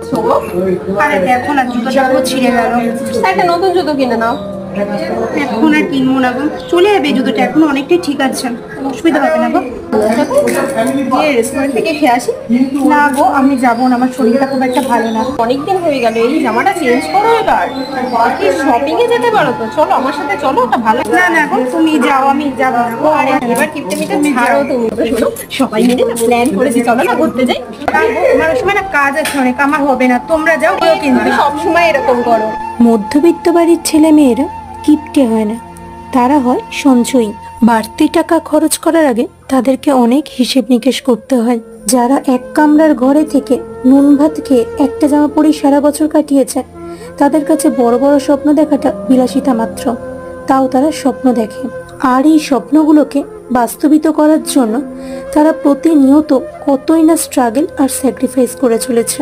করছো গো? আরে দেখো না, জুতোটা পুরো ছিঁড়ে গেল। একটা নতুন জুতো কিনে নাও। এখন আর কিনবো না গো, চলে যাবে জুতোটা, এখন অনেকটাই ঠিক আছে, অসুবিধা হবে না গো। গিয়ে রেস্টুরেন্ট থেকে খেয়ে আসি। না গো, আমি যাবো না, আমার শরীরটা খুব একটা ভালো না। অনেকদিন হয়ে গেল, এই জামাটা চেঞ্জ করো এবার। বাকি শপিং এ যেতে পারো তো, চলো আমার সাথে, চলো ওটা ভালো। না না গো, তুমি যাও, আমি যাবো না গো। আরে এবার কিপটে মিটে ছাড়ো তুমি। শোনো, সবাই মিলে না প্ল্যান করেছি, চলো না ঘুরতে যাই। আমার ওই সময় না কাজ আছে অনেক, আমার হবে না, তোমরা যাও কিন্তু। তুমি সবসময় এরকম করো। মধ্যবিত্ত বাড়ির ছেলে মেয়েরা কিপটে হয় না, তারা হয় সঞ্চয়ী। বাড়তি টাকা খরচ করার আগে তাদেরকে অনেক হিসেব নিকেশ করতে হয়। যারা এক কামরার ঘরে থেকে নুন ভাত খেয়ে একটা জামা পরেই সারা বছর কাটিয়েছে, তাদের কাছে বড় বড় স্বপ্ন দেখাটা বিলাসিতা মাত্র। তাও তারা স্বপ্ন দেখে, আর এই স্বপ্নগুলোকে বাস্তবিত করার জন্য তারা প্রতিনিয়ত কতই না স্ট্রাগল আর স্যাক্রিফাইস করে চলেছে।